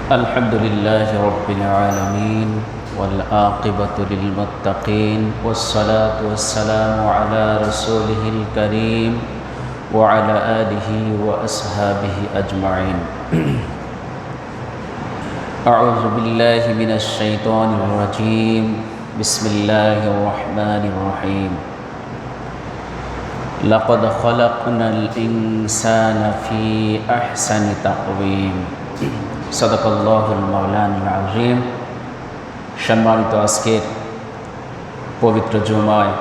الحمد لله رب العالمين والعاقبة للمتقين والصلاة والسلام على رسوله الكريم وعلى آله وأصحابه أجمعين أعوذ بالله من الشيطان الرجيم بسم الله الرحمن الرحيم لقد خلقنا الإنسان في أحسن تقويم সাদাকাল্লাহুল মাওলানাল আযীম। সম্মানিত আজকের পবিত্র জুমায়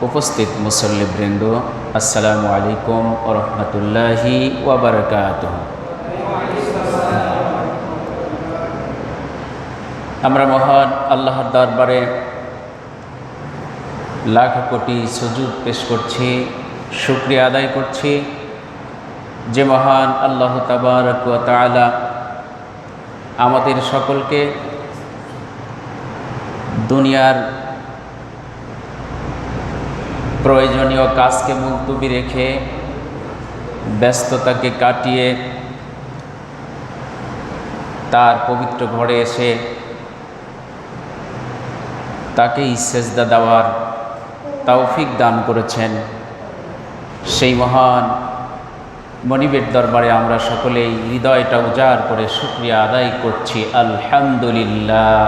উপস্থিত মুসল্লিবৃন্দ, আসসালামু আলাইকুম ওয়া রাহমাতুল্লাহি ওয়া বারাকাতুহু। আমরা মহান আল্লাহর দরবারে লাখ কোটি সুজুদ পেশ করছি, শুকরিয়া আদায় করছি যে মহান আল্লাহ তাবারক ওয়া তাআলা আমাদের সকলকে দুনিয়ার প্রয়োজনীয় কাজকে মুলতবি রেখে ব্যস্ততাকে কাটিয়ে তার পবিত্র ঘরে এসে তাকেই সেজদা দেওয়ার তৌফিক দান করেছেন। সেই মহান মনিবের দরবারে আমরা সকলেই হৃদয়টা উজাড় করে শুকরিয়া আদায় করছি, আলহামদুলিল্লাহ।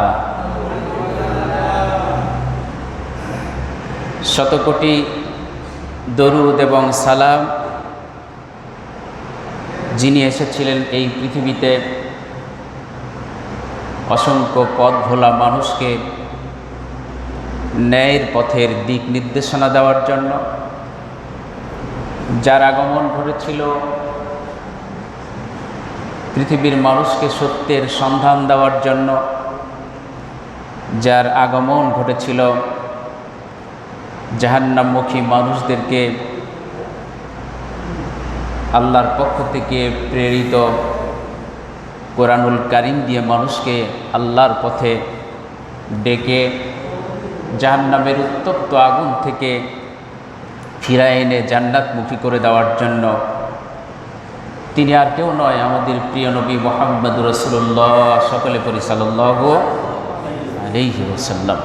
শতকোটি দরুদ এবং সালাম যিনি এসেছিলেন এই পৃথিবীতে অসংখ্য পথ ভোলা মানুষকে ন্যায়ের পথের দিক নির্দেশনা দেওয়ার জন্য, যার আগমন ঘটেছিল পৃথিবীর মানুষকে সত্যের সন্ধান দেওয়ার জন্য, যার আগমন ঘটেছিল জাহান্নামমুখী মানুষদেরকে আল্লাহর পক্ষ থেকে প্রেরিত কোরআনুল কারীম দিয়ে মানুষকে আল্লাহর পথে ডেকে জাহান্নামের উত্তপ্ত আগুন থেকে ফিরায় এনে জান্নাতমুখী করে দেওয়ার জন্য তিনি আর কেউ নয়, আমাদের প্রিয় নবী মুহাম্মদ রাসূলুল্লাহ, সকলে পড়ি সাল্লাল্লাহু আলাইহি ওয়াসাল্লাম।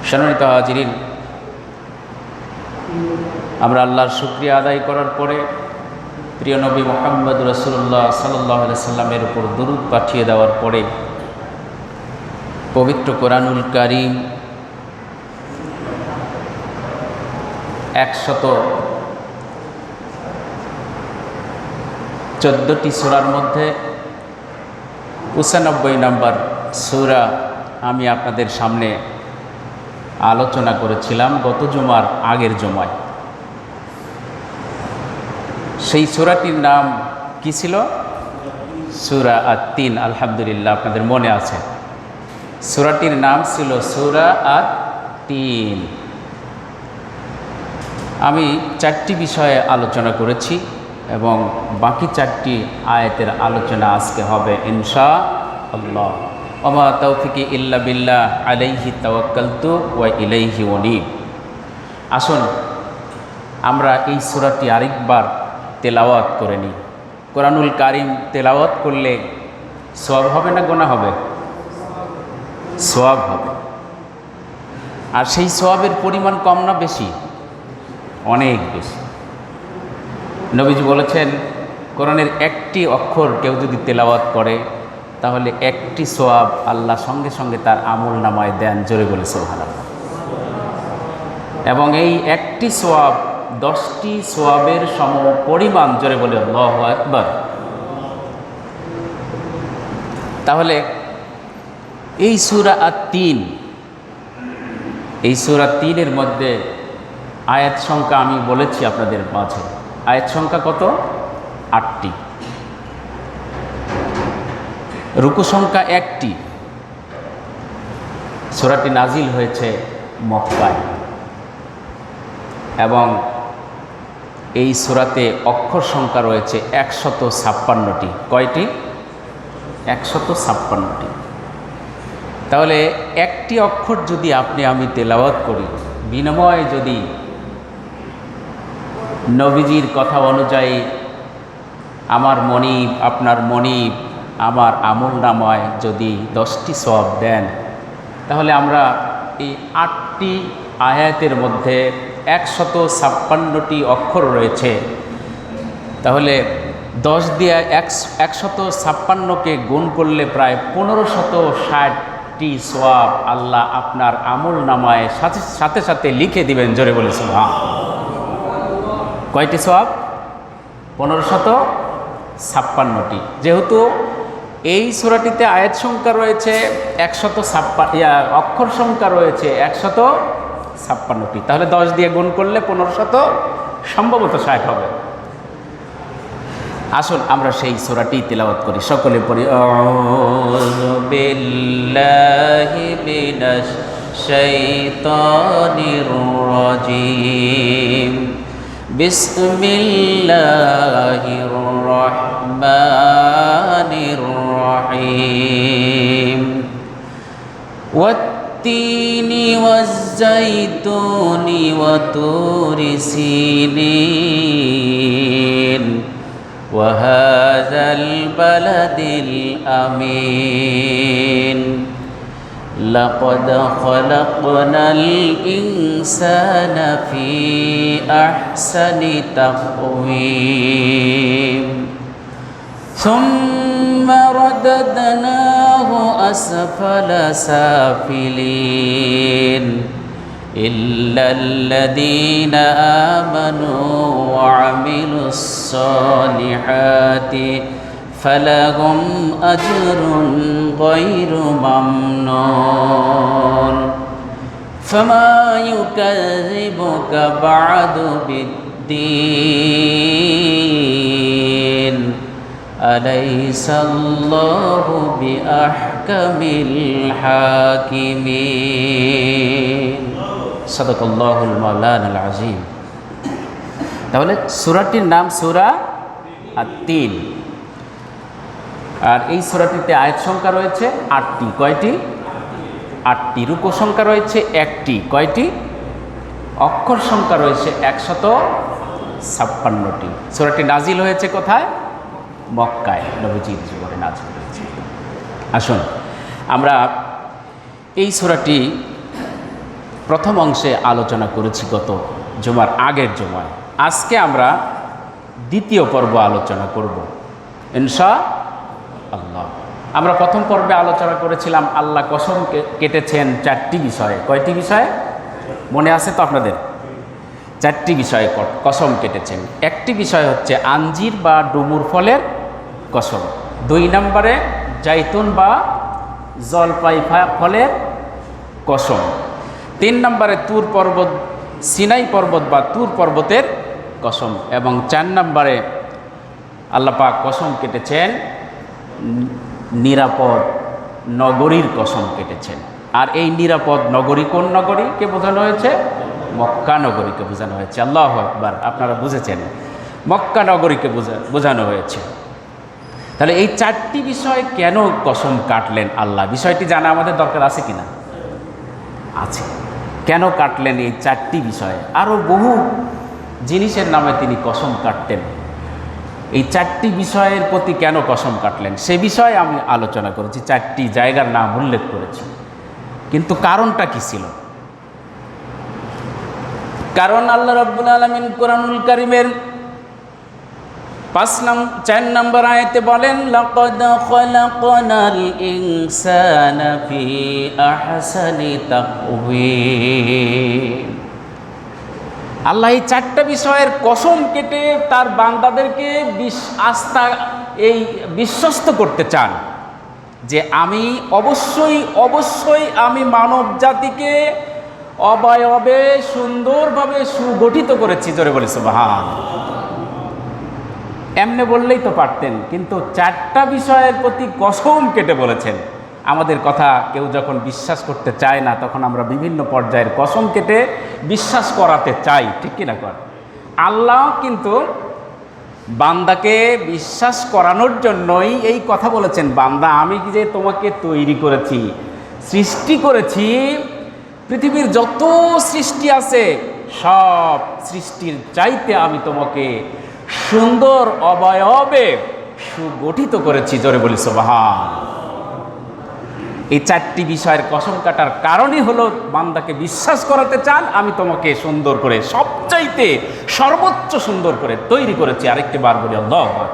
সম্মানিত হাজিরিন, আমরা আল্লাহর শুকরিয়া আদায় করার পরে প্রিয় নবী মুহাম্মদ রাসূলুল্লাহ সাল্লাল্লাহু আলাইহি ওয়াসাল্লামের উপর দরুদ পাঠিয়ে দেওয়ার পরে পবিত্র কোরআনুল কারীম 114টি সূরার মধ্যে 95 নম্বর সূরা আমি আপনাদের সামনে আলোচনা করেছিলাম গত জুমার আগের জুমায়। সেই সূরাটির নাম কি ছিল? সূরা আত-তিন। আলহামদুলিল্লাহ, আপনাদের মনে আছে। সূরাটির নাম ছিল সূরা আত-তিন। আমি 4টি বিষয়ে আলোচনা করেছি এবং বাকি 4টি আয়াতের আলোচনা আজকে হবে ইনশাআল্লাহ। ওমা তাওফিকি ইল্লা বিল্লাহ আলাইহি তাওয়াক্কালতু ওয়া ইলাইহি উনীব। আসুন আমরা এই সূরাটি আরেকবার তেলাওয়াত করে নিই। কোরআনুল কারীম তেলাওয়াত করলে সওয়াব হবে না গুনাহ হবে? সওয়াব হবে। আর সেই সওয়াবের পরিমাণ কম না বেশি? অনেক বেশি। নবীজি বলেছেন, কোরআনের একটি অক্ষর কেউ যদি তেলাওয়াত করে তাহলে একটি সওয়াব আল্লাহ সঙ্গে সঙ্গে তার আমল নামায় দেন। জোরে বলে সুবহানাল্লাহ। এবং এই একটি সওয়াব 10টি সওয়াবের সম পরিমাণ। জোরে বলে আল্লাহু আকবার। তাহলে এই সূরা আত-তিন, এই সূরা 3-এর মধ্যে আয়াত সংখ্যা আমি বলেছি আপনাদের মাঝে। আয়াত সংখ্যা কত? 8টি। রুকু সংখ্যা 1টি। সূরাটি নাজিল হয়েছে মক্কায় এবং এই সূরাতে অক্ষর সংখ্যা রয়েছে 156টি। কয়টি? 156টি। তাহলে একটি অক্ষর যদি আপনি আমি তেলাওয়াত করি, বিনিময়ে যদি নবীজির কথা অনুযায়ী আমার মনিব, আপনার মনিব আমার আমল নামায় যদি 10টি সওয়াব দেন, তাহলে আমরা এই 8টি আয়াতের মধ্যে 156টি অক্ষর রয়েছে, তাহলে 10 দিয়ে 156কে গুণ করলে প্রায় 1560টি সওয়াব আল্লাহ আপনার আমল নামায় সাথে সাথে লিখে দিবেন। জোরে বলে সুবহানাল্লাহ। কয়টি সওয়াব? 1556টি। যেহেতু এই সূরাটিতে আয়াত সংখ্যা রয়েছে 156, অক্ষর সংখ্যা রয়েছে 156টি, তাহলে 10 দিয়ে গুণ করলে 1500, সম্ভবত 60 হবে। আসুন আমরা সেই সূরাটি তিলাওয়াত করি, সকলে পড়ি। আউযু বিল্লাহি মিনাশ শাইতানির রাজীম। বিসমিল্লাহির রহমানির রহিম। ওয়াত-তিনি ওয়াজ-যাইতুনি ওয়া তুরি সিনিন ওয়া হাযাল বালাদিল আমিন। লাকাদ খালাকনাল ইনসানা ফি আহসানি তাকওয়িম। সুম্মা রাদাদনাহু আসফালা সাফিলিন ইল্লাল্লাযীনা আমানু ওয়া আমিলুস সালিহাতি ফালাহুম আজরুন গায়রু মামনুন। ফামা ইউকাযযিবুকা বা'দু বিদ্দীন। আলাইসাল্লাহু বিআহকামিল হাকিমিন। সাদাকাল্লাহুল মাওলানাল আযীম। তাহলে সূরাটির নাম সূরা আত-তিন, আর এই সূরাটিতে আয়াত সংখ্যা রয়েছে 8টি। কয়টি? 8টি। রুকু সংখ্যা রয়েছে 1টি। কয়টি? অক্ষর সংখ্যা রয়েছে 156টি। সূরাটি নাজিল হয়েছে কোথায়? মক্কায়, নবীজির জীবনে নাজিল হয়েছে। আসুন আমরা এই সূরাটি প্রথম অংশে আলোচনা করেছি গত জুমার আগের জুমায়। আজকে আমরা দ্বিতীয় পর্ব আলোচনা করব ইনশাআল্লাহ। আমরা প্রথম পর্বে আলোচনা করেছিলাম আল্লাহ কসম কেটেছেন 4টি বিষয়ে। কয়টি বিষয়ে মনে আছে তো আপনাদের? 4টি বিষয়ে কসম কেটেছেন। একটি বিষয় হচ্ছে আঞ্জির বা ডুমুর ফলের কসম। 2 নম্বরে জাইতুন বা জলপাই ফলের কসম। 3 নম্বরে তুর পর্বত, সিনাই পর্বত বা তুর পর্বতের কসম। এবং 4 নম্বরে আল্লাহ পাক কসম কেটেছেন নিরাপদ নগরীর কসম কেটেছেন। আর এই নিরাপদ নগরী কোন নগরীকে বোঝানো হয়েছে? মক্কা নগরীকে বোঝানো হয়েছে। আল্লাহু আকবার। আপনারা বুঝেছেন, মক্কা নগরীকে বোঝানো হয়েছে। তাহলে এই 4টি বিষয় কেন কসম কাটলেন আল্লাহ, বিষয়টি জানা আমাদের দরকার আছে কিনা? আছে। কেন কাটলেন এই 4টি বিষয়ে? আরও বহু জিনিসের নামে তিনি কসম কাটতেন। এই 4টি বিষয়ের প্রতি কেন কসম কাটলেন সে বিষয়ে আমি আলোচনা করেছি, 4টি জায়গার নাম উল্লেখ করেছি। কিন্তু কারণটা কি ছিল? কারণ আল্লাহ রাব্বুল আলামিন কোরআনুল কারীমের 4 নম্বর আয়াতে বলেন, লাকাদ খালাকনাল ইনসানা ফি আহসানি তাকওয়িম। আল্লাহ এই 4টা বিষয়ের কসম কেটে তার বান্দাদেরকে বিশ্বস্ত করতে চান যে আমি অবশ্যই আমি মানব জাতিকে অবয়বে সুন্দরভাবে সুগঠিত করেছি। জোরে বলি সুবহানাল্লাহ। এমনি বললেই তো পারতেন, কিন্তু 4টা বিষয়ের প্রতি কসম কেটে বলেছেন। আমাদের কথা কেউ যখন বিশ্বাস করতে চায় না, তখন আমরা বিভিন্ন পর্যায়ের কসম কেটে বিশ্বাস করাতে চাই, ঠিক কিনা কর? আল্লাহ কিন্তু বান্দাকে বিশ্বাস করানোর জন্যই এই কথা বলেছেন, বান্দা আমি যে তোমাকে তৈরি করেছি, সৃষ্টি করেছি, পৃথিবীর যত সৃষ্টি আছে সব সৃষ্টির চাইতে আমি তোমাকে সুন্দর অবয়বে সুগঠিত করেছি। জোরে বলি সুবহান। এই 4টি বিষয়ের কসম কাটার কারণই হলো বান্দাকে বিশ্বাস করাতে চান আমি তোমাকে সুন্দর করে, সবচাইতে সর্বোচ্চ সুন্দর করে তৈরি করেছি। আরেকটি বার বলি আল্লাহু আকবার।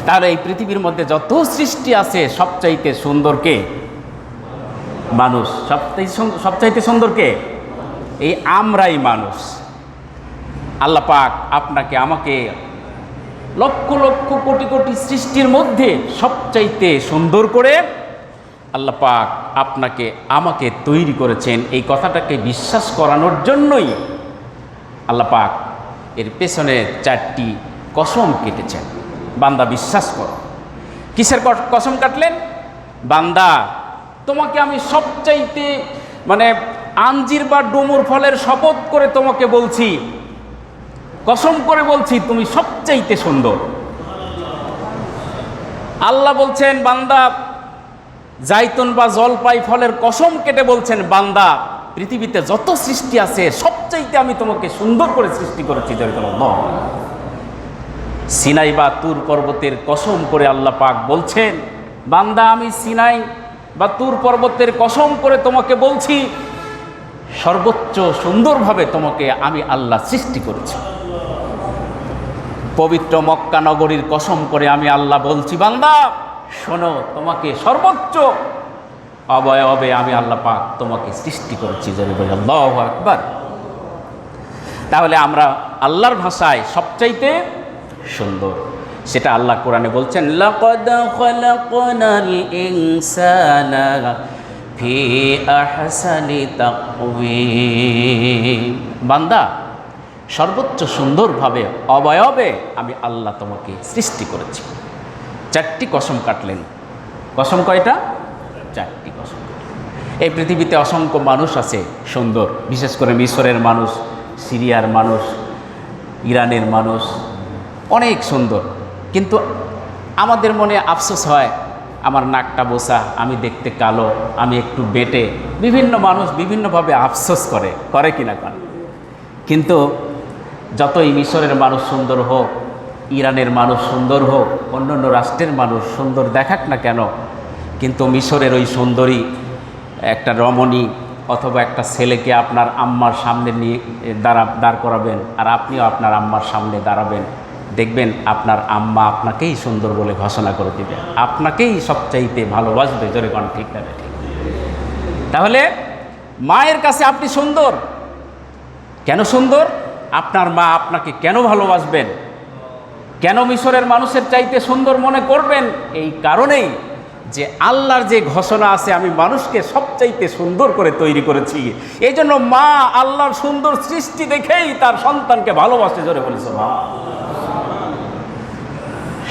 তাহলে এই পৃথিবীর মধ্যে যত সৃষ্টি আছে সবচাইতে সুন্দর কে? মানুষ। সবচাইতে সুন্দর কে? এই আমরাই মানুষ। আল্লাহ পাক আপনাকে আমাকে লক্ষ লক্ষ কোটি কোটি সৃষ্টির মধ্যে সবচাইতে সুন্দর করে আল্লাহ পাক আপনাকে আমাকে তৈরি করেছেন। এই কথাটাকে বিশ্বাস করানোর জন্যই আল্লাহ পাক এর পেছনে 4টি কসম কেটেছেন। বান্দা বিশ্বাস করো। কিসের কসম কাটলেন? বান্দা তোমাকে আমি সবচাইতে আঞ্জির বা ডুমুর ফলের শপথ করে তোমাকে বলছি, কসম করে বলছি তুমি সবচাইতে সুন্দর। আল্লাহ বলছেন বান্দা জাইতুন বা জলপাই ফলের কসম কেটে বলছেন বান্দা পৃথিবীতে যত সৃষ্টি আছে সবচাইতে আমি তোমাকে সুন্দর করে সৃষ্টি করেছি। সিনাই বা তুর পর্বতের কসম করে আল্লাহ পাক বলছেন বান্দা আমি সিনাই বা তুর পর্বতের কসম করে তোমাকে বলছি সর্বোচ্চ সুন্দরভাবে তোমাকে আমি আল্লাহ সৃষ্টি করেছি। পবিত্র মক্কা নগরীর কসম করে আমি আল্লাহ বলছি বান্দা শোনো তোমাকে সর্বোচ্চ অবয়বে আমি আল্লাহ পাক তোমাকে সৃষ্টি করেছি। জোরে বলি আল্লাহু আকবার। তাহলে আমরা আল্লাহর ভাষায় সবচাইতে সুন্দর, সেটা আল্লাহ কোরআনে বলছেন লাকাদ খালাকনাল ইনসানা ফি আহসানি তাকওয়িম। বান্দা সর্বোচ্চ সুন্দরভাবে অবয়বে আমি আল্লাহ তোমাকে সৃষ্টি করেছি। 4টি কসম কাটলেন। কসম কয়টা? 4টি কসম। এই পৃথিবীতে অসংখ্য মানুষ আছে সুন্দর, বিশেষ করে মিশরের মানুষ, সিরিয়ার মানুষ, ইরানের মানুষ অনেক সুন্দর। কিন্তু আমাদের মনে আফসোস হয় আমার নাকটা বোসা, আমি দেখতে কালো, আমি একটু বেটে। বিভিন্ন মানুষ বিভিন্নভাবে আফসোস করে কিনা করে। কিন্তু যতই মিশরের মানুষ সুন্দর হোক, ইরানের মানুষ সুন্দর হোক, অন্যান্য রাষ্ট্রের মানুষ সুন্দর দেখাক না কেন, কিন্তু মিশরের ওই সুন্দরী একটা রমণী অথবা একটা ছেলেকে আপনার আম্মার সামনে নিয়ে দাঁড় করাবেন আর আপনিও আপনার আম্মার সামনে দাঁড়াবেন, দেখবেন আপনার আম্মা আপনাকেই সুন্দর বলে ঘোষণা করে দেবে, আপনাকেই সবচাইতে ভালোবাসবে। জোরে কোন ঠিক না? ঠিক। তাহলে মায়ের কাছে আপনি সুন্দর। কেন সুন্দর? আপনার মা আপনাকে কেন ভালোবাসবেন? কেন মিশরের মানুষের চাইতে সুন্দর মনে করবেন? এই কারণেই যে আল্লাহর যে ঘোষণা আছে আমি মানুষকে সবচাইতে সুন্দর করে তৈরি করেছি। এই জন্য মা আল্লাহর সুন্দর সৃষ্টি দেখেই তার সন্তানকে ভালোবাসে। জোরে বলেছে মা।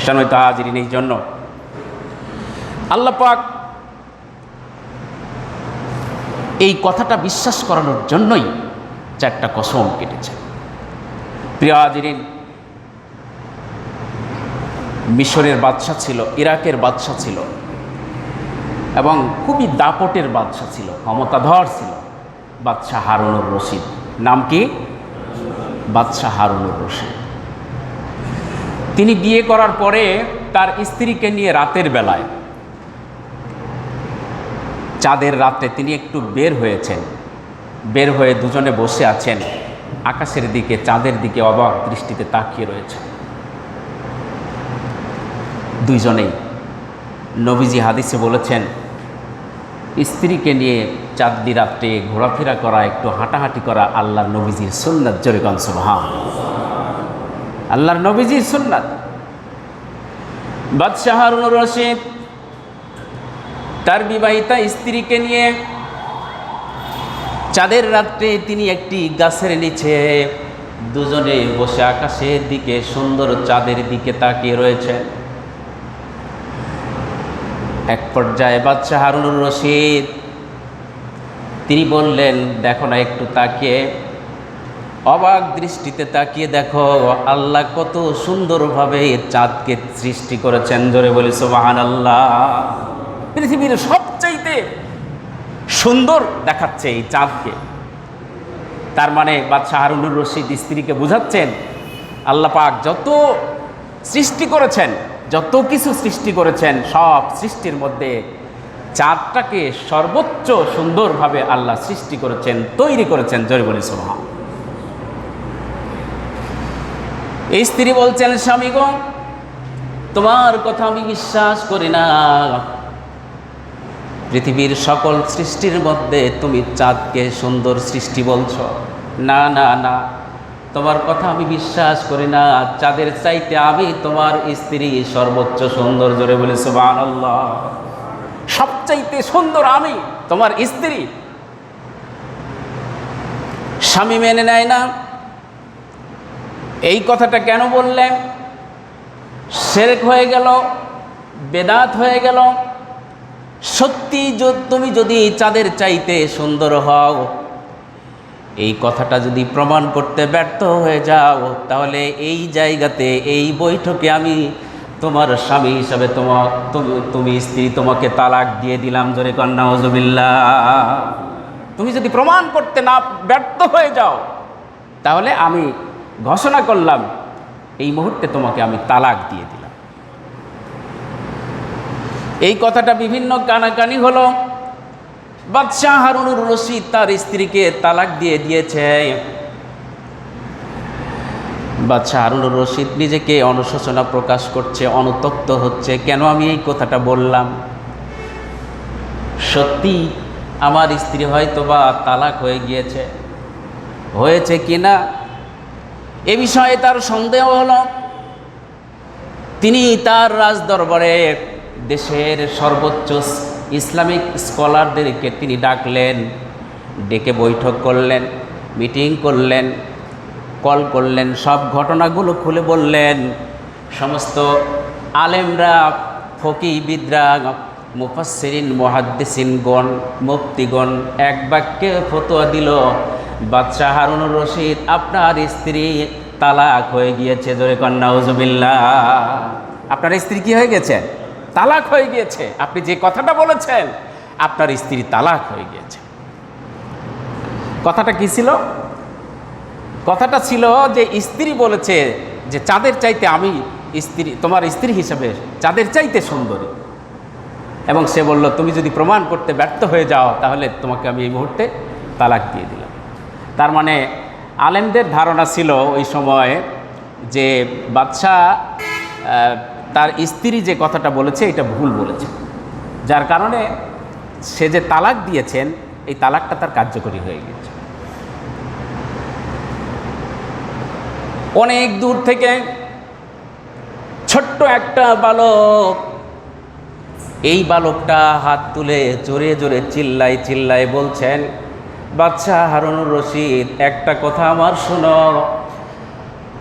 সম্মানিত হাজিরিন, এই জন্য আল্লাহ পাক এই কথাটা বিশ্বাস করানোর জন্যই 4টা কসম কেটেছে। প্রিয় হাজিরিন, মিশরের বাদশা ছিল, ইরাকের বাদশা ছিল এবং খুবই দাপটের বাদশা ছিল, ক্ষমতাধর ছিল বাদশাহ হারুনুর রশিদ। নাম কি? বাদশাহ হারুনুর রশিদ। তিনি বিয়ে করার পরে তার স্ত্রীকে নিয়ে রাতের বেলায়, চাঁদের রাতে তিনি একটু বের হয়েছেন। বের হয়ে দুজনে বসে আছেন, আকাশের দিকে, চাঁদের দিকে অবাক দৃষ্টিতে তাকিয়ে রয়েছে দুইজনেই। নবীজি হাদিসে বলেছেন স্ত্রীকে নিয়ে চাঁদনি রাত্রে ঘোরাফেরা করা, একটু হাঁটাহাঁটি করা আল্লাহর নবীজির সুন্নাত। জোরে কোন সুবহানাল্লাহ। আল্লাহর নবীজির সুন্নাত। বাদশাহ হারুনুর রশিদ তার বিবাহিতা স্ত্রীকে নিয়ে চাঁদের রাত্রে তিনি একটি গাছের নিচে দুজনে বসে আকাশের দিকে, সুন্দর চাঁদের দিকে তাকিয়ে রয়েছেন। এক পর্যায়ে বাদশাহ হারুনুর রশিদ তিনি বললেন দেখো না, একটু তাকিয়ে অবাক দৃষ্টিতে তাকিয়ে দেখো আল্লাহ কত সুন্দরভাবে চাঁদকে সৃষ্টি করেছেন। জোরে বলি সুবহানাল্লাহ। পৃথিবীর সবচাইতে সুন্দর দেখাচ্ছে এই চাঁদকে। তার মানে বাদশাহ হারুনুর রশিদ স্ত্রীকে বুঝাচ্ছেন আল্লাহ পাক যত সৃষ্টি করেছেন, যত কিছু সৃষ্টি করেছেন সব সৃষ্টির মধ্যে চাঁদটাকে সর্বোচ্চ সুন্দরভাবে আল্লাহ সৃষ্টি করেছেন, তৈরি করেছেন। জোরে বলি সুবহান। এই স্ত্রী বলছেন, স্বামী গো, তোমার কথা আমি বিশ্বাস করি না। পৃথিবীর সকল সৃষ্টির মধ্যে তুমি চাঁদকে সুন্দর সৃষ্টি বলছো? না না না, তোমার কথা আমি বিশ্বাস করি না। চাঁদের চাইতে আমি তোমার স্ত্রী সর্বোচ্চ সুন্দর। জোরে বলি সুবহানাল্লাহ। সবচাইতে সুন্দর আমি তোমার স্ত্রী। স্বামী মেনে নেয় না। এই কথাটা কেন বললেন? শিরক হয়ে গেল, বেদাত হয়ে গেল। সত্যি তুমি যদি চাঁদের চাইতে সুন্দর হও, এই কথাটা যদি প্রমাণ করতে ব্যর্থ হয়ে যাও, তাহলে এই জায়গাতে, এই বৈঠকে আমি তোমার স্বামী হিসাবে তুমি স্ত্রী, তোমাকে তালাক দিয়ে দিলাম। জোরে কর নাউজুবিল্লাহ। তুমি যদি প্রমাণ করতে না ব্যর্থ হয়ে যাও, তাহলে আমি ঘোষণা করলাম এই মুহূর্তে তোমাকে আমি তালাক দিয়ে দিলাম। এই কথাটা বিভিন্ন কানাকানি হলো। বাদশাহ হারুনুর রশিদ তার স্ত্রীকে তালাক দিয়ে দিয়েছে। বাদশাহ হারুনুর রশিদ নিজেকে অনুশোচনা প্রকাশ করছে, অনুতপ্ত হচ্ছে, কেন আমি এই কথাটা বললাম। সত্যি আমার স্ত্রী হয়তো বা তালাক হয়ে গিয়েছে, হয়েছে কিনা এ বিষয়ে তার সন্দেহ হলো। তিনি তার রাজদরবারে দেশের সর্বোচ্চ ইসলামিক স্কলারদেরকে তিনি ডাকলেন, ডেকে বৈঠক করলেন, মিটিং করলেন, কল করলেন, সব ঘটনাগুলো খুলে বললেন। সমস্ত আলেমরা, ফকিহবিদরা, মুফাসসিরিন, মুহাদ্দিসিনগণ, মুফতিগণ এক বাক্যে ফতোয়া দিল, বাদশাহ হারুনুর রশিদ আপনার স্ত্রী তালাক হয়ে গিয়েছে। জোরে কর নাউজুবিল্লাহ। আপনার স্ত্রী কি হয়ে গেছে? তালাক হয়ে গিয়েছে। আপনি যে কথাটা বলেছেন, আপনার স্ত্রী তালাক হয়ে গিয়েছে। কথাটা কি ছিল? কথাটা ছিল যে স্ত্রী বলেছে যে চাঁদের চাইতে আমি স্ত্রী, তোমার স্ত্রী হিসেবে চাঁদের চাইতে সুন্দরী। এবং সে বলল, তুমি যদি প্রমাণ করতে ব্যর্থ হয়ে যাও, তাহলে তোমাকে আমি এই মুহূর্তে তালাক দিয়ে দিলাম। তার মানে আলেমদের ধারণা ছিল ওই সময় যে বাদশাহ তার স্ত্রী যে কথাটা বলেছে এটা ভুল বলেছে, যার কারণে সে যে তালাক দিয়েছেন, এই তালাকটা তার কার্যকরী হয়ে গেছে। অনেক দূর থেকে ছোট্ট একটা বালক, এই বালকটা হাত তুলে জোরে জোরে চিল্লায় বলছেন, বাদশাহ হারুনুর রশিদ একটা কথা আমার শোনো।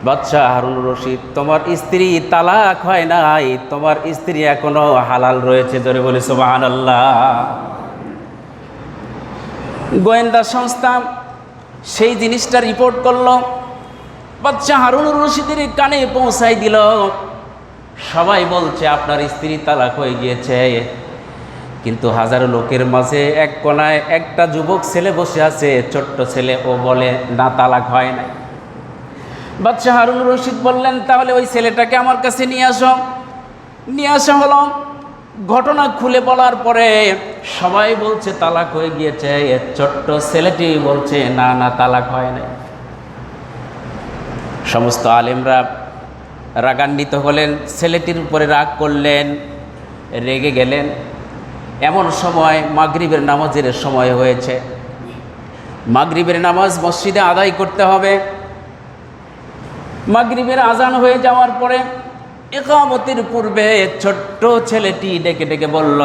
বাদশাহ হারুনুর রশিদ, তোমার স্ত্রী তালাক হয় নাই, তোমার স্ত্রী এখনো হালাল রয়েছে। জোরে বলি সুবহানাল্লাহ। গোয়েন্দা সংস্থা সেই জিনিসটা রিপোর্ট করলো, বাদশাহ হারুনুর রশিদের কানে পৌঁছাই দিল। সবাই বলছে আপনার স্ত্রী তালাক হয়ে গিয়েছে, কিন্তু হাজারো লোকের মাঝে এক কোনায় একটা যুবক ছেলে বসে আছে, ছোট্ট ছেলে, ও বলে না তালাক হয় নাই। বাদশাহ হারুনুর রশিদ বললেন, তাহলে ওই ছেলেটাকে আমার কাছে নিয়ে আসো। নিয়ে আসা হলো। ঘটনা খুলে বলার পরে সবাই বলছে তালাক হয়ে গিয়েছে, ছোট্ট ছেলেটি বলছে না না তালাক হয় নাই। সমস্ত আলেমরা রাগান্বিত হলেন, ছেলেটির উপরে রাগ করলেন, রেগে গেলেন। এমন সময় মাগরিবের নামাজের সময় হয়েছে। মাগরিবের নামাজ মসজিদে আদায় করতে হবে। মাগরিবের আজান হয়ে যাওয়ার পরে ইকামতের পূর্বে ছোট্ট ছেলেটি ডেকে ডেকে বলল,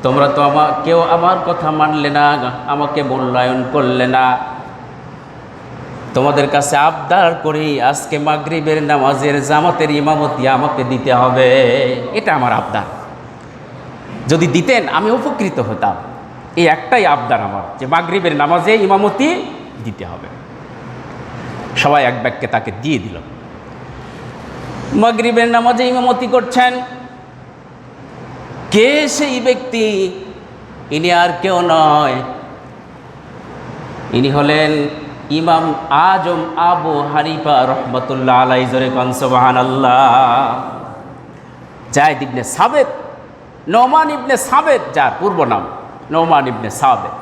তোমরা তো কেউ আমার কথা মানলে না, আমাকে মূল্যায়ন করলে না। তোমাদের কাছে আবদার করি, আজকে মাগরিবের নামাজের জামাতের ইমামতি আমাকে দিতে হবে। এটা আমার আবদার। যদি দিতেন আমি উপকৃত হতাম। এই একটাই আবদার আমার, যে মাগরিবের নামাজে ইমামতি দিতে হবে। সবাই এক বাক্যে তাকে দিয়ে দিল। মাগরিবের নামাজে ইমামতি করছেন কে? সেই ব্যক্তি, ইনি আর কেউ নয়, ইনি হলেন ইমাম আজম আবু হানিফা রহমতুল্লাহ আলাইহি, জোরে কোন সুবহানাল্লাহ। যায়েদ ইবনে সাবিত, নোমান ইবনে সাবিত, যার পূর্ব নাম নোমান ইবনে সাবিত,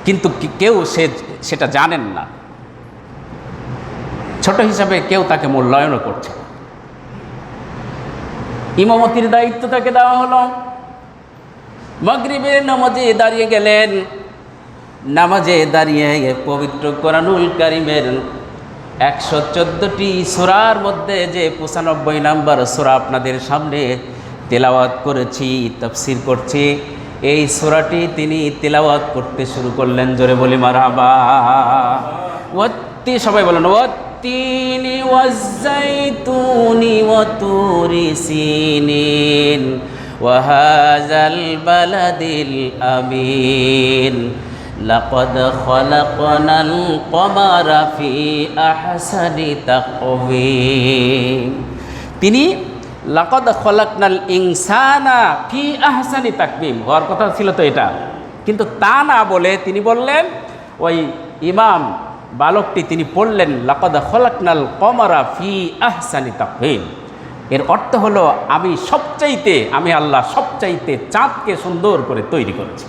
কিন্তু কেউ সেটা জানেন না। ছোট হিসাবে কেউ তাকে মূল্যায়নও করছে না। ইমামতির দায়িত্ব তাকে দেওয়া হলো। মাগরিবের নামাজে দাঁড়িয়ে গেলেন। নামাজে দাঁড়িয়ে পবিত্র কোরআনুল কারীমের 114টি সূরার মধ্যে যে 95 নম্বর সূরা আপনাদের সামনে তেলাওয়াত করেছি, তাফসীর করছি, এই সূরাটি তিনি তেলাওয়াত করতে শুরু করলেন। জোরে বলি মারহাবা। সবাই বলেন, ওয়াত্তিনি ওয়াজ্জাইতুনি ওয়াতুরি সিনিন ওয়া হাযাল বালাদিল আমিন লাকাদ খালাকনাল কমারা ফি আহসানি তাকওয়িম। তিনি লাকাদ খালাকনাল ইনসানা ফি আহসানি তাকওয়িম হওয়ার কথা ছিল তো এটা, কিন্তু তা না বলে তিনি বললেন, ওই ইমাম বালকটি তিনি পড়লেন লাকাদ খালাকনাল কমারা ফি আহসানি তাকওয়িম। এর অর্থ হলো আমি আল্লাহ সবচাইতে চাঁদকে সুন্দর করে তৈরি করেছি।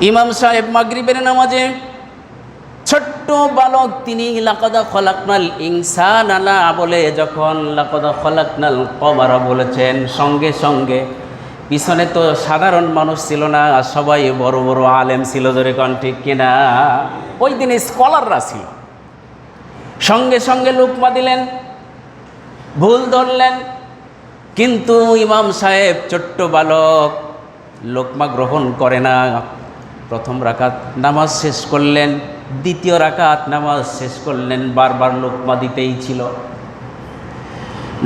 ইমাম সাহেব মাগরিবের নামাজে ছোট্ট বালক তিনি লাকাদ খালাকনাল ইনসানা না বলে যখন লাকাদ খালাকনাল কমারা বলেছেন, সঙ্গে সঙ্গে পিছনে তো সাধারণ মানুষ ছিল না, সবাই বড় বড় আলেম ছিল। জোরে কোন ঠিক কিনা? ওই দিনে স্কলাররা ছিল। সঙ্গে সঙ্গে লুকমা দিলেন, ভুল ধরলেন, কিন্তু ইমাম সাহেব ছোট্ট বালক লোকমা গ্রহণ করে না। প্রথম রাকাত নামাজ শেষ করলেন, দ্বিতীয় রাকাত নামাজ শেষ করলেন, বারবার লোকমা দিতেই ছিল।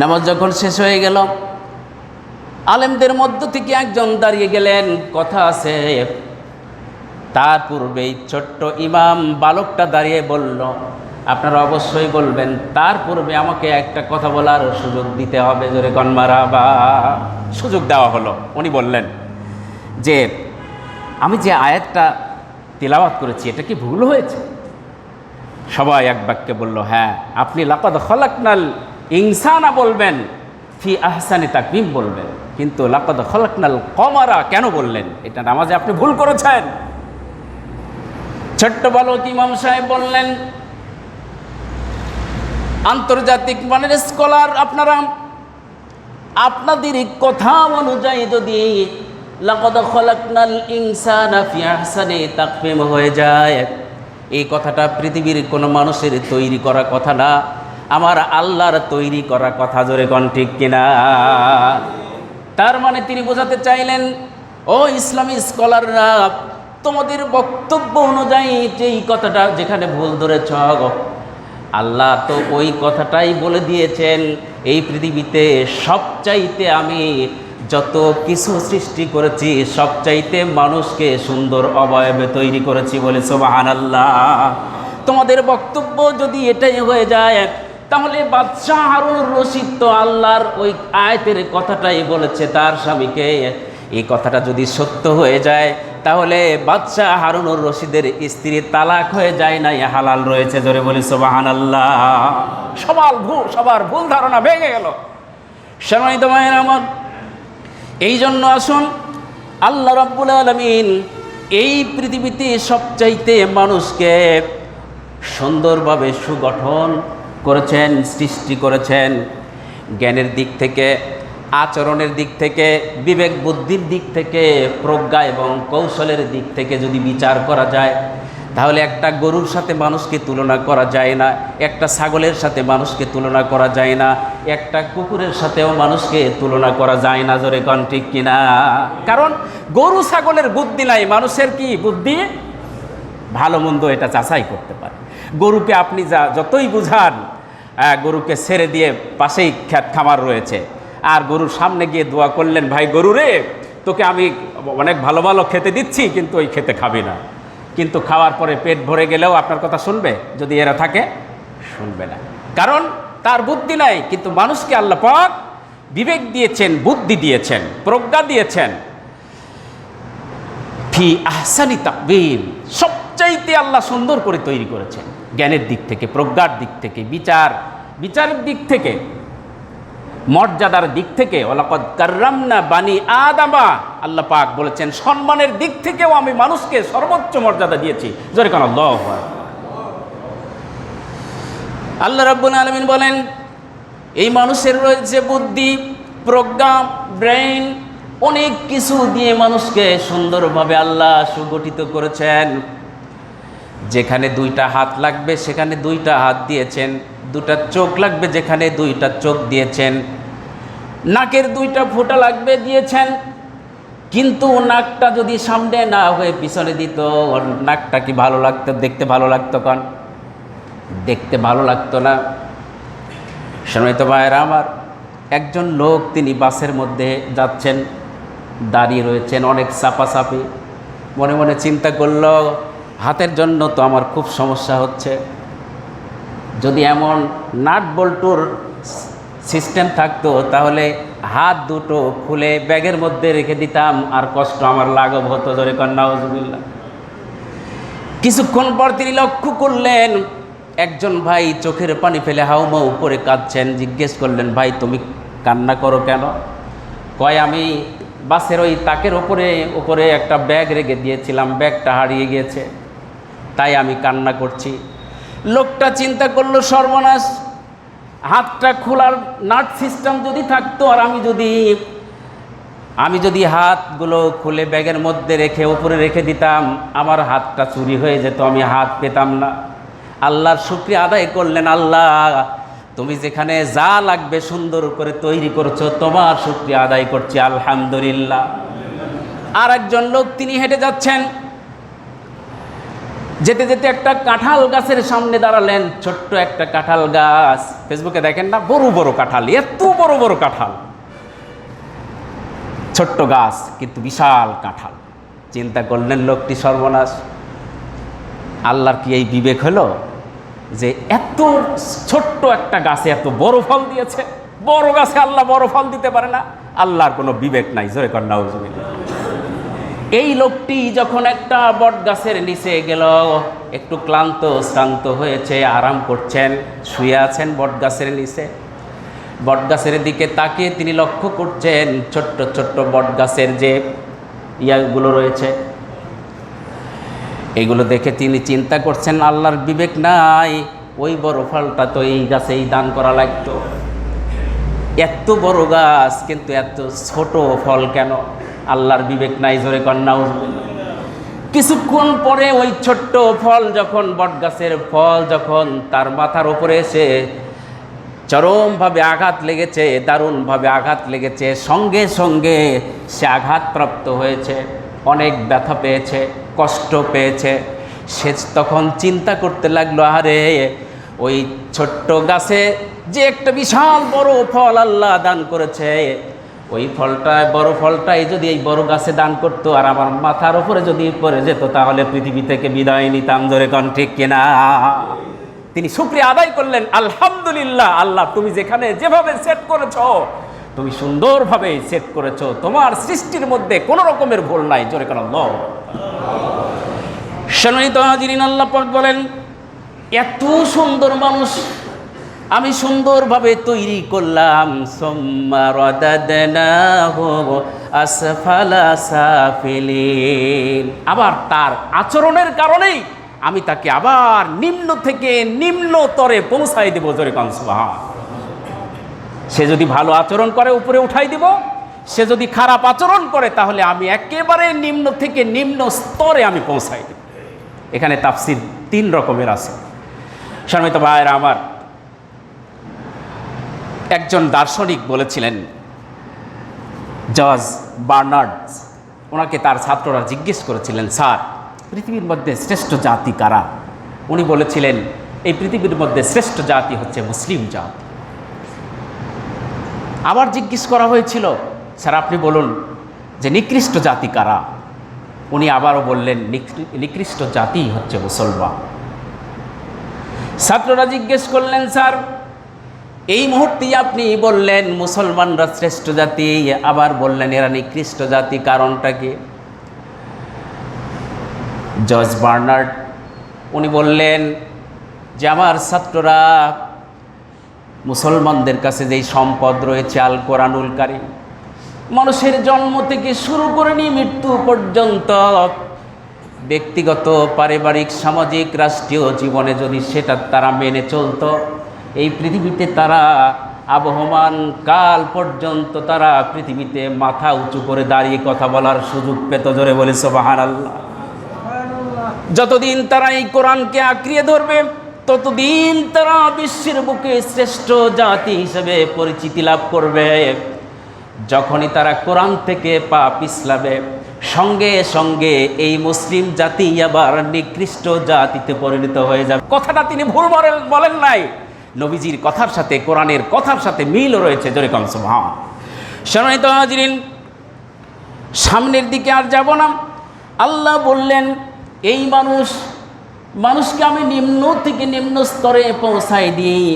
নামাজ যখন শেষ হয়ে গেল, আলেমদের মধ্য থেকে একজন দাঁড়িয়ে গেলেন। কথা আছে, তার পূর্বেই ছোট্ট ইমাম বালকটা দাঁড়িয়ে বলল, আপনারা অবশ্যই বলবেন, তার পূর্বে আমাকে একটা কথা বলার সুযোগ দিতে হবে। জোরে কোন মারহাবা। সুযোগ দেওয়া হলো। উনি বললেন যে, আমি যে আয়াতটা তিলাওয়াত করেছি এটা কি ভুল হয়েছে? সবাই এক বাক্যে বলল, হ্যাঁ, আপনি লাকাদ খালাকনাল ইনসানা বলবেন, ফি আহসানি তাকওয়িম বলবেন, কিন্তু লাকাদ খালাকনাল কমারা কেন বললেন? এটা নামাজে আপনি ভুল করেছেন। ছোট্ট বালক ইমাম সাহেব বললেন, আন্তর্জাতিক মানের স্কলার আপনারা, আপনাদের কথা অনুযায়ী যদি লাকাদ খালাকনাল ইনসানা ফি আহসানি তাকওয়িম হয়ে যায়, এই কথাটা পৃথিবীর কোনো মানুষের তৈরি করা কথা না, আমার আল্লাহর তৈরি করা কথা। জোরে কোন ঠিক কিনা? তার মানে তিনি বোঝাতে চাইলেন, ও ইসলামী স্কলাররা, তোমাদের বক্তব্য অনুযায়ী যেই কথাটা যেখানে ভুল ধরেছ, আল্লাহ তো ওই কথাটাই বলে দিয়েছেন, এই পৃথিবীতে সবচাইতে আমি যত কিছু সৃষ্টি করেছি সবচাইতে মানুষকে সুন্দর অবয়বে তৈরি করেছি বলে সুবহানাল্লাহ। তোমাদের বক্তব্য যদি এটাই হয়ে যায়, তাহলে বাদশাহ হারুনুর রশিদ তো আল্লাহর ওই আয়াতের কথাটাই বলেছে তার স্বামীকে। এই কথাটা যদি সত্য হয়ে যায়, তাহলে বাদশাহ হারুনুর রশিদের স্ত্রী তালাক হয়ে যায় না, হালাল রয়েছে। জোরে বলি সুবহানাল্লাহ। সবার ভুল ধারণা ভেঙে গেল। সম্মানিত ভাইয়ের আমার, এই জন্য আসুন, আল্লাহ রাব্বুল আলামিন এই পৃথিবীতে সবচাইতে মানুষকে সুন্দরভাবে সুগঠন করেছেন, সৃষ্টি করেছেন। জ্ঞানের দিক থেকে, আচরণের দিক থেকে, বিবেক বুদ্ধির দিক থেকে, প্রজ্ঞা এবং কৌশলের দিক থেকে যদি বিচার করা যায়, তাহলে একটা গরুর সাথে মানুষকে তুলনা করা যায় না, একটা ছাগলের সাথে মানুষকে তুলনা করা যায় না, একটা কুকুরের সাথেও মানুষকে তুলনা করা যায় না। জোরে কোন ঠিক কিনা? কারণ গরু ছাগলের বুদ্ধি নাই, মানুষের কি বুদ্ধি? ভালো মন্দ এটা যাচাই করতে পারে। গরুকে আপনি যতই বুঝান, গরুকে ছেড়ে দিয়ে পাশেই ক্ষেত খামার রয়েছে, আর গরুর সামনে গিয়ে দোয়া করলেন, ভাই গরু রে, তোকে আমি অনেক ভালো ভালো খেতে দিচ্ছি, কিন্তু ওই খেতে খাবি না। কিন্তু খাওয়ার পরে পেট ভরে গেলেও আপনার কথা শুনবে? যদি এরা থাকে, শুনবে না, কারণ তার বুদ্ধি নাই। কিন্তু মানুষকে আল্লাহ পাক বিবেক দিয়েছেন, বুদ্ধি দিয়েছেন, প্রজ্ঞা দিয়েছেন। ফি আহসানি তাকবীম, সবচাইতে আল্লাহ সুন্দর করে তৈরি করেছেন, জ্ঞানের দিক থেকে, প্রজ্ঞার দিক থেকে, বিচারের দিক থেকে, মর্যাদার দিক থেকে। ওয়ালাকাদ কাররামনা বানি আদামা, আল্লাহ পাক বলেছেন সম্মানের দিক থেকেও আমি মানুষকে সর্বোচ্চ মর্যাদা দিয়েছি। জোরে কান আল্লাহু আকবার। আল্লাহ রাব্বুল আলামিন বলেন এই মানুষের রয়েছে বুদ্ধি, প্রজ্ঞা, ব্রেইন, অনেক কিছু দিয়ে মানুষকে সুন্দরভাবে আল্লাহ সুগঠিত করেছেন। যেখানে দুইটা হাত লাগবে সেখানে দুইটা হাত দিয়েছেন, দুটা চোখ লাগবে যেখানে দুইটা চোখ দিয়েছেন, নাকের দুইটা ফোঁটা লাগবে দিয়েছেন। কিন্তু নাকটা যদি সামনে না হয়ে পিছনে দিত, নাকটা কি ভালো লাগতো? দেখতে ভালো লাগতো? কারণ দেখতে ভালো লাগতো না। সম্মানিত ভাইয়েরা আমার, একজন লোক তিনি বাসের মধ্যে যাচ্ছেন, দাঁড়িয়ে রয়েছেন, অনেক চাপাচাপি, মনে মনে চিন্তা করলো হাতের জন্য তো আমার খুব সমস্যা হচ্ছে, যদি এমন নাট বল্টুর সিস্টেম থাকতো তাহলে হাত দুটো খুলে ব্যাগের মধ্যে রেখে দিতাম, আর কষ্ট আমার লাঘব হতো। জোরে কর নাউজুবিল্লাহ। কিছুক্ষণ পর তিনি লক্ষ্য করলেন একজন ভাই চোখের পানি ফেলে হাউমাউ করে কাঁদছেন। জিজ্ঞেস করলেন, ভাই তুমি কান্না করো কেন? কয়, আমি বাসের ওই তাকের উপরে একটা ব্যাগ রেখে দিয়েছিলাম, ব্যাগটা হারিয়ে গিয়েছে, তাই আমি কান্না করছি। লোকটা চিন্তা করলো, সর্বনাশ, হাতটা খোলার নাট সিস্টেম যদি থাকতো আর আমি যদি হাতগুলো খুলে ব্যাগের মধ্যে রেখে উপরে রেখে দিতাম, আমার হাতটা চুরি হয়ে যেত, আমি হাত পেতাম না। আল্লাহর শুকরিয়া আদায় করলেন, আল্লাহ তুমি যেখানে যা লাগবে সুন্দর করে তৈরি করছো, তোমার শুকরিয়া আদায় করছি, আলহামদুলিল্লাহ। আর একজন লোক তিনি হেঁটে যাচ্ছেন, যেতে যেতে একটা কাঁঠাল গাছের সামনে দাঁড়ালেন। ছোট্ট একটা কাঁঠাল গাছ, ফেসবুকে দেখেন না, বড় বড় কাঁঠাল, এত বড় বড় কাঁঠাল, ছোট্ট গাছ কিন্তু বিশাল কাঁঠাল। চিন্তা করলেন লোকটি, সর্বনাশ, আল্লাহর কি এই বিবেক হলো যে এত ছোট্ট একটা গাছে এত বড় ফল দিয়েছে? বড় গাছে আল্লাহ বড় ফল দিতে পারে না? আল্লাহর কোনো বিবেক নাই। জোরে কর নাউজুবিল্লাহ। এই লোকটি যখন একটা বট গাছের নিচে গেল, একটু শ্রান্ত হয়েছে, আরাম করছেন, শুয়ে আছেন বট গাছের নিচে। বট গাছের দিকে তাকিয়ে তিনি লক্ষ্য করছেন ছোট্ট ছোট্ট বট গাছের যে ইয়াগুলো রয়েছে, এগুলো দেখে তিনি চিন্তা করছেন, আল্লাহর বিবেক নাই, ওই বড় ফলটা তো এই গাছেই দান করা লাগতো। এত বড় গাছ কিন্তু এত ছোট ফল কেন? আল্লাহর বিবেক নাই। জোরে কর নাউজুবিল্লাহ। কিছুক্ষণ পরে ওই ছোট্ট ফল যখন, বট গাছের ফল যখন তার মাথার উপরে এসে চরমভাবে আঘাত লেগেছে, দারুণভাবে আঘাত লেগেছে, সঙ্গে সঙ্গে সে আঘাতপ্রাপ্ত হয়েছে, অনেক ব্যথা পেয়েছে, কষ্ট পেয়েছে। সে তখন চিন্তা করতে লাগলো, আরে ওই ছোট্ট গাছে যে একটা বিশাল বড় ফল আল্লাহ দান করেছে, ওই ফলটায়, বড় ফলটাই যদি এই বড় গাছে দান করতো আর আমার মাথার উপরে যদি পড়ে যেত, তাহলে পৃথিবী থেকে বিদায় নিতাম। জোরে কোন ঠিক কিনা? তিনি শুকরিয়া আদায় করলেন, আলহামদুলিল্লাহ, আল্লাহ তুমি যেভাবে সেট করেছো, তুমি সুন্দরভাবে সেট করেছো, তোমার সৃষ্টির মধ্যে কোনো রকমের ভুল নাই। জোরে কোন আল্লাহ। সম্মানিত হাজিরিন, আল্লাহ পাক বলেন, এত সুন্দর মানুষ আমি সুন্দরভাবে তৈরি করলাম, সুম্মা রাদাদনাহু আসফালা সাফিলিন, আবার তার আচরণের কারণেই আমি তাকে আবার নিম্ন থেকে নিম্নতরে পৌঁছাই দেব। জোরে কোন সুবহান। সে যদি ভালো আচরণ করে উপরে উঠাই দিব, সে যদি খারাপ আচরণ করে তাহলে আমি একেবারে নিম্ন থেকে নিম্ন স্তরে আমি পৌঁছাই দেব। এখানে তাফসীর 3 রকমের আছে। সম্মানিত ভাইয়েরা আমার, একজন দার্শনিক বলেছিলেন, জর্জ বার্নার্ড, ওনাকে তার ছাত্ররা জিজ্ঞেস করেছিলেন, স্যার পৃথিবীর মধ্যে শ্রেষ্ঠ জাতি কারা? উনি বলেছিলেন, এই পৃথিবীর মধ্যে শ্রেষ্ঠ জাতি হচ্ছে মুসলিম জাতি। আবার জিজ্ঞেস করা হয়েছিল, স্যার আপনি বলুন যে নিকৃষ্ট জাতি কারা? উনি আবারও বললেন, নিকৃষ্ট জাতি হচ্ছে মুসলমান। ছাত্ররা জিজ্ঞেস করলেন, স্যার এই মুহূর্তেই আপনি বললেন মুসলমানরা শ্রেষ্ঠ জাতি, আবার বললেন এরা নিকৃষ্ট জাতি, কারণটা কি? জর্জ বার্নার্ড উনি বললেন যে আমার ছাত্ররা, মুসলমানদের কাছে যেই সম্পদ রয়েছে আল কোরআনুল কারীম, মানুষের জন্ম থেকে শুরু করে নিয়ে মৃত্যু পর্যন্ত ব্যক্তিগত, পারিবারিক, সামাজিক, রাষ্ট্রীয় জীবনে যদি সেটা তারা মেনে চলতো, এই পৃথিবীতে তারা আবহমান কাল পর্যন্ত তারা পৃথিবীতে মাথা উঁচু করে দাঁড়িয়ে কথা বলার সুযোগ পেত। জোরে বলে সুবহানাল্লাহ। যতদিন তারা এই কোরআনকে আঁকড়িয়ে ধরবে, ততদিন তারা বিশ্বের বুকে শ্রেষ্ঠ জাতি হিসেবে পরিচিতি লাভ করবে। যখনই তারা কোরআন থেকে পা পিছলাবে, সঙ্গে সঙ্গে এই মুসলিম জাতি আবার নিকৃষ্ট জাতিতে পরিণত হয়ে যাবে। কথাটা তিনি ভুল বলেন নাই, নবীজির কথার সাথে কোরআনের কথার সাথে মিল রয়েছে। জোরে কম সুবহান। সম্মানিত হাজিরিন, সামনের দিকে আর যাব না। আল্লাহ বললেন, এই মানুষকে আমি নিম্ন থেকে নিম্ন স্তরে পৌঁছাই দিই।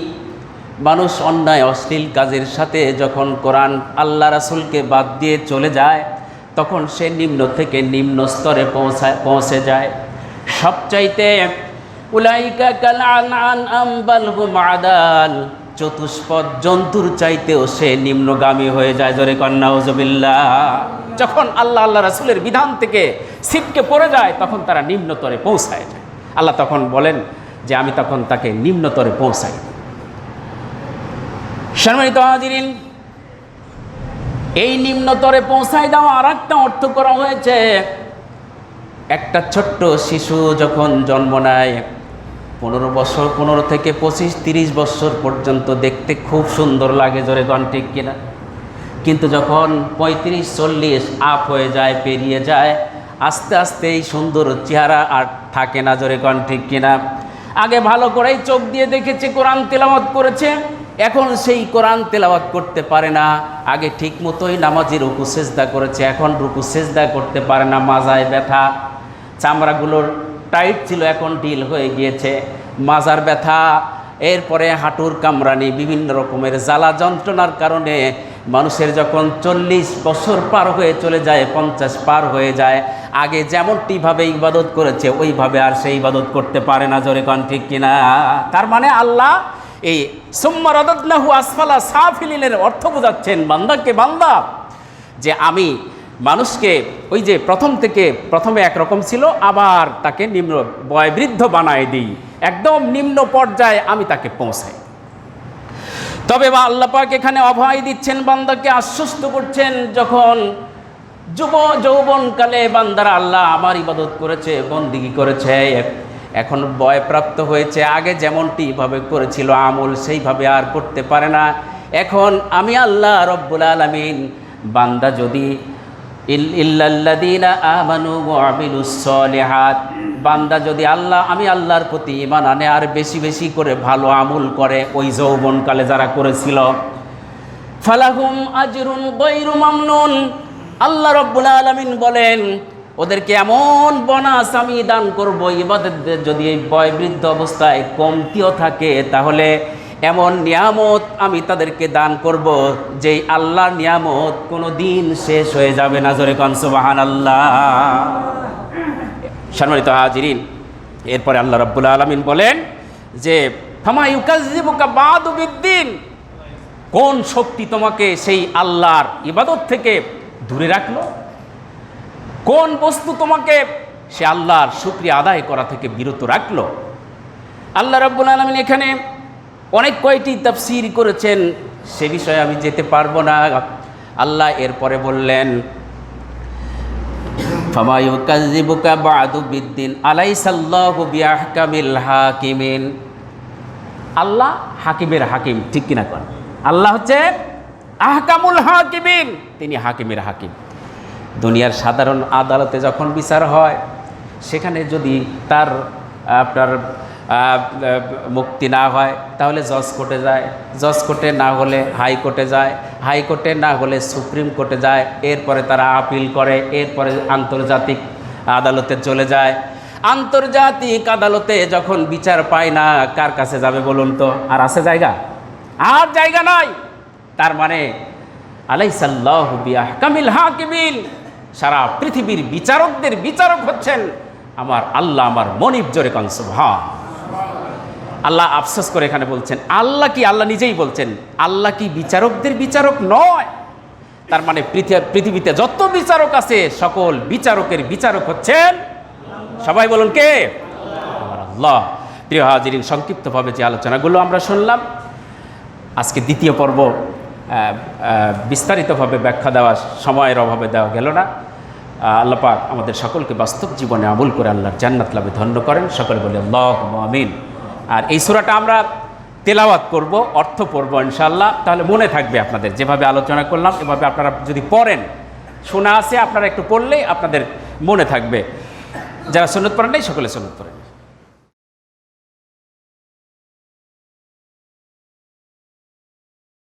মানুষ অন্যায় অশ্লীল কাজের সাথে যখন কোরআন আল্লাহ রাসূলকে বাদ দিয়ে চলে যায়, তখন সে নিম্ন থেকে নিম্ন স্তরে পৌঁছে যায়। সবচাইতে উলাইকা কাল আনআম বাল হুম আদাল, চতুষ্পদ জন্তুর চাইতেও সে নিম্নগামী হয়ে যায়। জোরে কন্যা নাউজুবিল্লাহ। যখন আল্লাহ রাসূলের বিধান থেকে ছিটকে পড়ে যায়, তখন তারা নিম্নতরে পৌঁছায় যায়। আল্লাহ তখন বলেন যে আমি তখন তাকে নিম্নতরে পৌঁছাই। সম্মানিত হাজিরিন, এই নিম্নতরে পৌঁছায় দেওয়া আর একটা অর্থ করা হয়েছে। একটা ছোট্ট শিশু যখন জন্ম নেয়, 15 থেকে 25-30 বছর পর্যন্ত দেখতে খুব সুন্দর লাগে। জোরে গান ঠিক কিনা? কিন্তু যখন 35-40 আপ হয়ে যায়, পেরিয়ে যায়, আস্তে আস্তে এই সুন্দর চেহারা আর থাকে না। জোরে গান ঠিক কিনা? আগে ভালো করেই চোখ দিয়ে দেখেছে, কোরআন তেলাওয়াত করেছে, এখন সেই কোরআন তেলাওয়াত করতে পারে না। আগে ঠিক মতোই নামাজি রুকু সেজদা করেছে, এখন রুকু সেজদা করতে পারে না। মাজায় ব্যথা, চামড়াগুলোর টাইট ছিল, এখন ঢিল হয়ে গিয়েছে, মাজার ব্যথা, এরপরে হাঁটুর কামড়ানি, বিভিন্ন রকমের জ্বালা যন্ত্রণার কারণে মানুষের যখন 40 বছর পার হয়ে চলে যায়, 50 পার হয়ে যায়, আগে যেমনটিভাবে ইবাদত করেছে ওইভাবে আর সেই ইবাদত করতে পারে না। জোরে কোন ঠিক কিনা? তার মানে আল্লাহ এই সুম্মা রাদাদনাহু আসফালা সাফিলিনের অর্থ বোঝাচ্ছেন বান্দাকে, বান্দা যে আমি মানুষকে ওই যে প্রথমে একরকম ছিল, আবার তাকে নিম্ন বয়বৃদ্ধ বানায় দিই, একদম নিম্ন পর্যায়ে আমি তাকে পৌঁছাই। তবে আল্লাহ পাক এখানে অভয় দিচ্ছেন, বান্দাকে আশ্বস্ত করছেন, যখন যৌবনকালে বান্দারা আল্লাহ আমার ইবাদত করেছে, বন্দিগি করেছে, এখন বয়প্রাপ্ত হয়েছে, আগে যেমনটি ভাবে করেছিল আমল সেইভাবে আর করতে পারে না। এখন আমি আল্লাহ রব্বুল আলামিন, বান্দা যদি ইল্লাল্লাযীনা আমানু ওয়া আমিলুস সলিহাত, বান্দা যদি আমি আল্লাহর প্রতি ঈমান আনে আর বেশি বেশি করে ভালো আমল করে, ওই যৌবনকালে যারা করেছিল, ফালাহুম আজরুন গায়রু মামনুন, আল্লাহ রব্বুল আলামিন বলেন ওদেরকে এমন বোনাস আমি দান করব, ইবাদতদের যদি এই বয়বৃদ্ধ অবস্থায় কমতিও থাকে, তাহলে এমন নিয়ামত আমি তাদেরকে দান করব যে আল্লাহর নিয়ামত কোনো দিন শেষ হয়ে যাবে না। জোরে কোন সুবহানাল্লাহ। সম্মানিত হাজিরিন, এরপরে আল্লাহ রাব্বুল আলামিন বলেন যে ফামা ইউকাযযিবুকা বাদু বিদ্দিন, কোন শক্তি তোমাকে সেই আল্লাহর ইবাদত থেকে দূরে রাখলো? কোন বস্তু তোমাকে সে আল্লাহর শুকরিয়া আদায় করা থেকে বিরত রাখলো? আল্লাহ রাব্বুল আলামিন এখানে অনেক কয়টি তাফসীর করেছেন, সে বিষয়ে আমি যেতে পারবো না। আল্লাহ এরপরে বললেন ফামা ইউকাযযিবুকা বাদু বিদ্দিন আলাইসাল্লাহু বিআহকামিল হাকিমিন। আল্লাহ হাকিমের হাকিম, ঠিক কিনা কোন? আল্লাহ হচ্ছে আহকামুল হাকিমিন, তিনি হাকিমের হাকিম। দুনিয়ার সাধারণ আদালতে যখন বিচার হয়, সেখানে যদি তার আপনার মুক্তি না হয়, তাহলে জজ কোর্টে যায়, জজ কোর্টে না হলে হাইকোর্টে যায়, হাইকোর্টে না হলে সুপ্রিম কোর্টে যায়, এরপরে তারা আপিল করে, এরপরে আন্তর্জাতিক আদালতে চলে যায়। আন্তর্জাতিক আদালতে যখন বিচার পায় না, কার কাছে যাবে বলুন তো? আর আছে জায়গা? আর জায়গা নাই। তার মানে আলাইসাল্লাহু বিআহকামিল হাকিমিন, সারা পৃথিবীর বিচারকদের বিচারক হচ্ছেন আমার আল্লাহ আমার মনিব, জোরে কান সুবহান। আল্লাহ আফসোস করে এখানে বলছেন, আল্লাহ কি, আল্লাহ নিজেই বলছেন আল্লাহ কি বিচারকদের বিচারক নয়? তার মানে পৃথিবীতে যত বিচারক আছে সকল বিচারকের বিচারক হচ্ছেন, সবাই বলুন কে? আমার আল্লাহ। প্রিয় হাজিরিন, সংক্ষিপ্তভাবে যে আলোচনাগুলো আমরা শুনলাম, আজকে দ্বিতীয় পর্ব বিস্তারিতভাবে ব্যাখ্যা দেওয়া সময়ের অভাবে দেওয়া গেল না। আল্লাহ পাক আমাদের সকলকে বাস্তব জীবনে আমল করে আল্লাহর জান্নাত লাভে ধন্য করেন। সকলে বলি আল্লাহুম্মা আমিন। আর এই সূরাটা আমরা তেলাওয়াত করব, অর্থ পড়ব ইনশাআল্লাহ, তাহলে মনে থাকবে আপনাদের। যেভাবে আলোচনা করলাম এভাবে আপনারা যদি পড়েন, শোনা আছে, আপনারা একটু পড়লেই আপনাদের মনে থাকবে। যারা সুন্নত পড়েন নাই সকলে সুন্নত পড়েন।